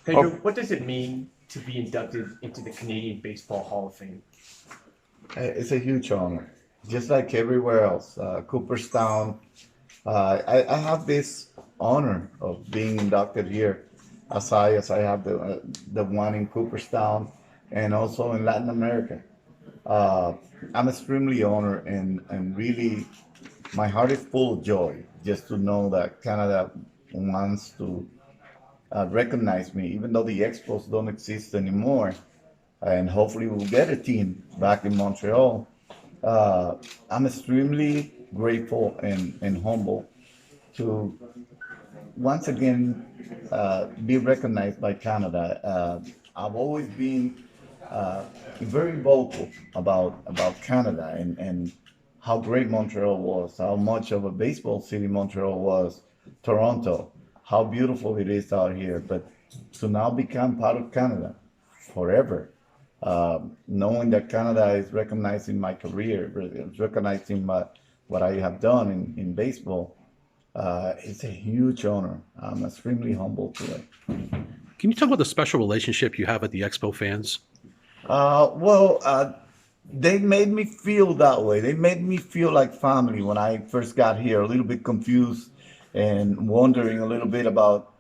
Pedro, what does it mean to be inducted into the Canadian Baseball Hall of Fame? It's a huge honor, just like everywhere else. Cooperstown, I have this honor of being inducted here, as I have the one in Cooperstown, and also in Latin America. Uh, I'm extremely honored, and really, my heart is full of joy just to know that Canada wants to recognize me, even though the Expos don't exist anymore, and hopefully we'll get a team back in Montreal. Uh, I'm extremely grateful and humble to once again be recognized by Canada. I've always been very vocal about Canada and how great Montreal was, how much of a baseball city Montreal was, Toronto, how beautiful it is out here. But to now become part of Canada forever, knowing that Canada is recognizing my career, is recognizing what I have done in baseball, it's a huge honor. I'm extremely humble to it. Can you talk about the special relationship you have with the Expo fans? Well, they made me feel that way. They made me feel like family when I first got here, a little bit confused and wondering a little bit about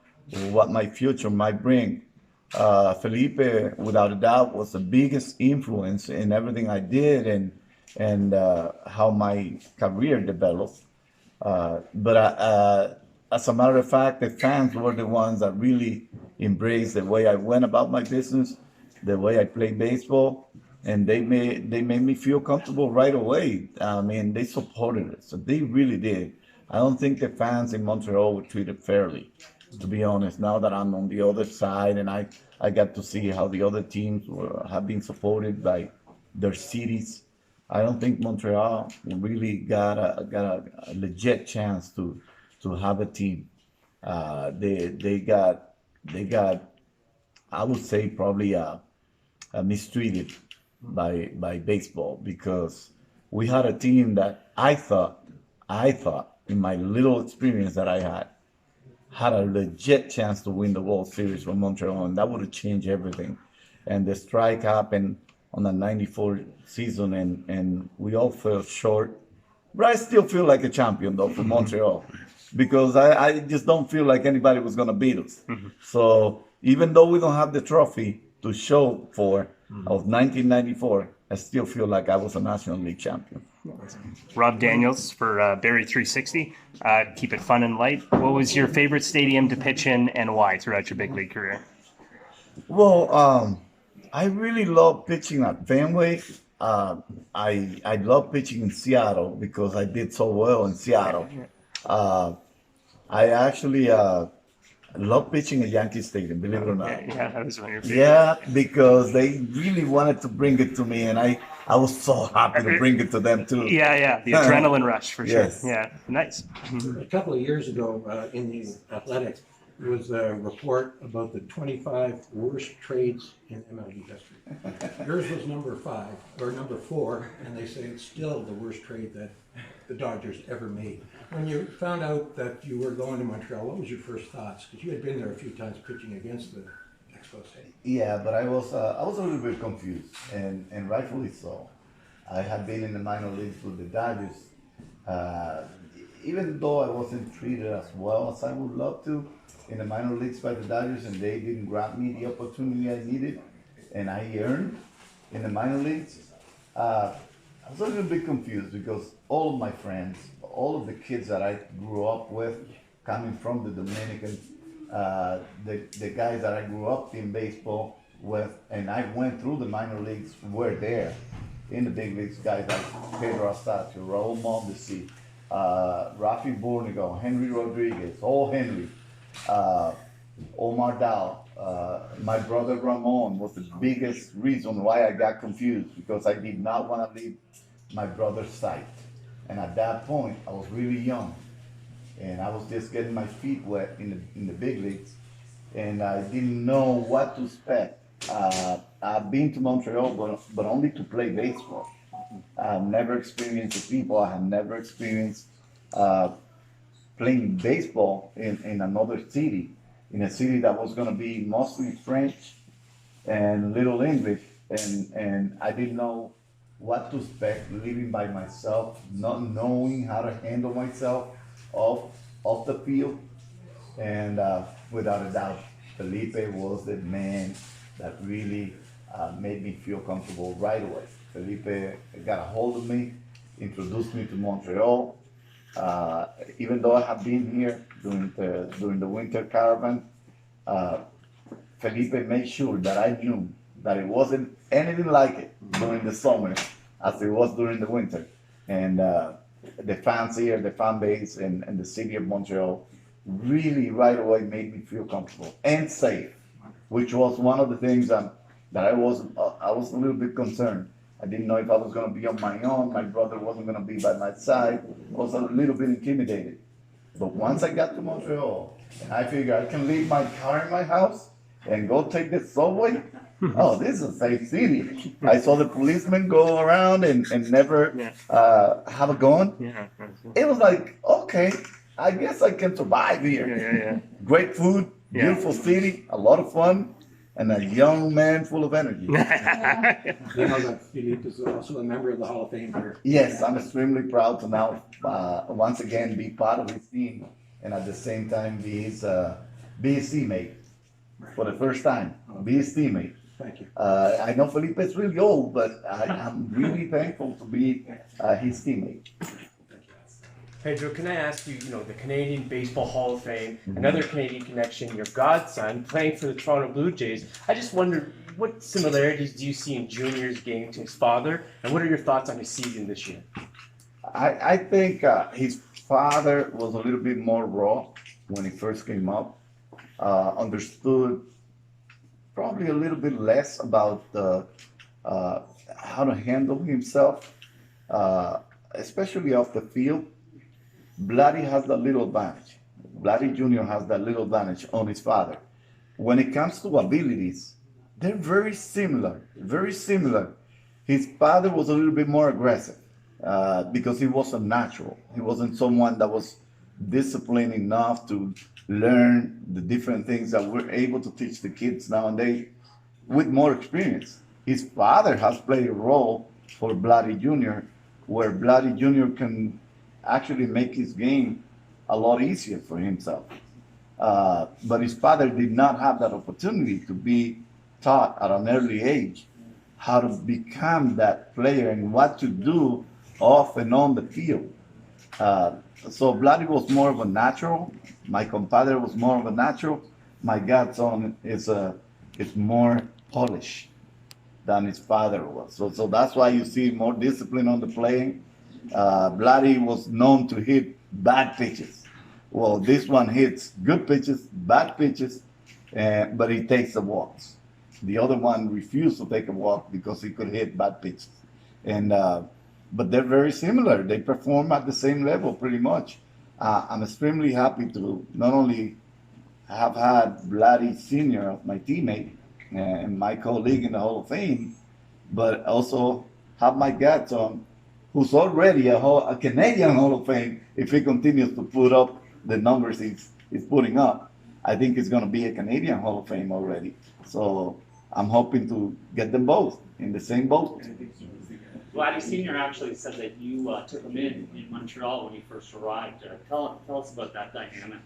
what my future might bring. Felipe, without a doubt, was the biggest influence in everything I did and how my career developed. But as a matter of fact, the fans were the ones that really embraced the way I went about my business, the way I played baseball, and they made me feel comfortable right away. I mean, they supported it, so they really did. I don't think the fans in Montreal were treated fairly, to be honest. Now that I'm on the other side and I got to see how the other teams have been supported by their cities, I don't think Montreal really got a legit chance to have a team. They got I would say probably mistreated by baseball because we had a team that I thought in my little experience that I had a legit chance to win the World Series from Montreal, and that would have changed everything. And the strike happened on the '94 season, and we all fell short. But I still feel like a champion, though, for Montreal, because I just don't feel like anybody was going to beat us. So even though we don't have the trophy to show for of 1994, I still feel like I was a National League champion. Rob Daniels for Barry 360. Keep it fun and light. What was your favorite stadium to pitch in and why throughout your big league career? Well, I really love pitching at Fenway. I love pitching in Seattle because I did so well in Seattle. Uh, I actually love pitching at Yankee Stadium, believe it or not. Yeah, that was one of your favorites. Yeah, because they really wanted to bring it to me, and I was so happy to bring it to them too. Yeah, the adrenaline rush for sure. Yes. Yeah, nice. A couple of years ago, in the Athletics, there was a report about the 25 worst trades in MLB history. Yours was number 5 or number 4, and they say it's still the worst trade that the Dodgers ever made. When you found out that you were going to Montreal, what was your first thoughts? Because you had been there a few times pitching against the Expos. Yeah, but I was a little bit confused, and rightfully so. I had been in the minor leagues with the Dodgers, even though I wasn't treated as well as I would love to in the minor leagues by the Dodgers, and they didn't grant me the opportunity I needed, and I earned in the minor leagues. I was a little bit confused because all of my friends, all of the kids that I grew up with, coming from the Dominican, the guys that I grew up in baseball with, and I went through the minor leagues, were there in the big leagues. Guys like Pedro Martinez, Raul Mondesi, Rafi Bornigo, Henry Rodriguez, all Henry, Omar Dow. My brother Ramon was the biggest reason why I got confused because I did not want to leave my brother's side. And at that point, I was really young, and I was just getting my feet wet in the big leagues, and I didn't know what to expect. I've been to Montreal, but only to play baseball. I've never experienced the people. I have never experienced playing baseball in another city in a city that was going to be mostly French and little English, and I didn't know what to expect living by myself, not knowing how to handle myself off the field, and without a doubt, Felipe was the man that really made me feel comfortable right away. Felipe got a hold of me, introduced me to Montreal. Even though I have been here during the winter caravan, Felipe made sure that I knew that it wasn't anything like it during the summer as it was during the winter. And the fans here, the fan base, and the city of Montreal really right away made me feel comfortable and safe, which was one of the things that I was a little bit concerned. I didn't know if I was going to be on my own. My brother wasn't going to be by my side. I was a little bit intimidated. But once I got to Montreal, and I figured I can leave my car in my house and go take the subway. Oh, this is a safe city. I saw the policemen go around and never have a gun. Yeah. It was like, okay, I guess I can survive here. Yeah. Great food, beautiful city, a lot of fun, and a young man full of energy. You know that Philippe is also a member of the Hall of Fame here. Yes, I'm extremely proud to now once again be part of his team, and at the same time be his teammate for the first time. Be his teammate. Thank you. I know Felipe is really old, but I'm really thankful to be his teammate. Pedro, can I ask you, the Canadian Baseball Hall of Fame, another Canadian connection, your godson, playing for the Toronto Blue Jays. I just wondered, what similarities do you see in Junior's game to his father, and what are your thoughts on his season this year? I think his father was a little bit more raw when he first came up, understood probably a little bit less about how to handle himself, especially off the field. Vladdy has that little advantage. Vladdy Jr. has that little advantage on his father. When it comes to abilities, they're very similar, very similar. His father was a little bit more aggressive because he was a natural. He wasn't someone that was disciplined enough to learn the different things that we're able to teach the kids nowadays with more experience. His father has played a role for Vladdy Jr., where Vladdy Jr. can actually make his game a lot easier for himself. But his father did not have that opportunity to be taught at an early age how to become that player and what to do off and on the field. So Vladdy was more of a natural. My compadre was more of a natural. My godson is more polished than his father was. So that's why you see more discipline on the playing. Vladdy was known to hit bad pitches. Well, this one hits good pitches, bad pitches, but he takes the walks. The other one refused to take a walk because he could hit bad pitches. But they're very similar. They perform at the same level pretty much. I'm extremely happy to not only have had Vladdy Sr., my teammate, and my colleague in the Hall of Fame, but also have my godson, who's already a Canadian Hall of Fame. If he continues to put up the numbers he's putting up, I think he's going to be a Canadian Hall of Fame already. So I'm hoping to get them both in the same boat. Vladdy Sr. actually said that you took him in Montreal when he first arrived. Tell us about that dynamic.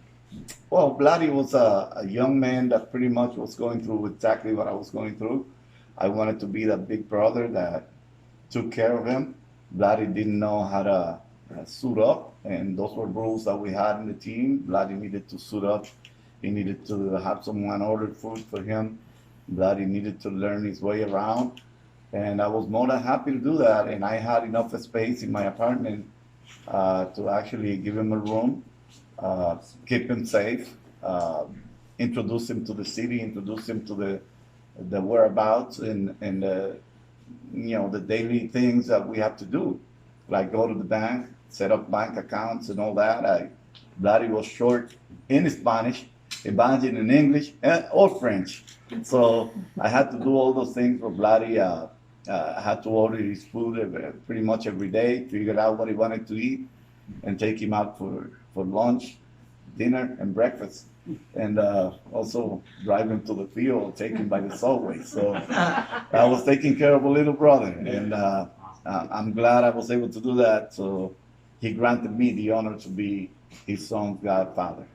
Well, Vladdy was a young man that pretty much was going through exactly what I was going through. I wanted to be that big brother that took care of him. Vladdy didn't know how to suit up, and those were rules that we had in the team. Vladdy needed to suit up. He needed to have someone order food for him. Vladdy needed to learn his way around. And I was more than happy to do that. And I had enough space in my apartment to actually give him a room, keep him safe, introduce him to the city, introduce him to the whereabouts and the daily things that we have to do, like go to the bank, set up bank accounts and all that. Vladdy was short in Spanish, imagine in English or French. So I had to do all those things for Vladdy. I had to order his food pretty much every day, figure out what he wanted to eat, and take him out for lunch, dinner, and breakfast. and also drive him to the field, take him by the subway. So I was taking care of a little brother, and I'm glad I was able to do that. So he granted me the honor to be his son's godfather.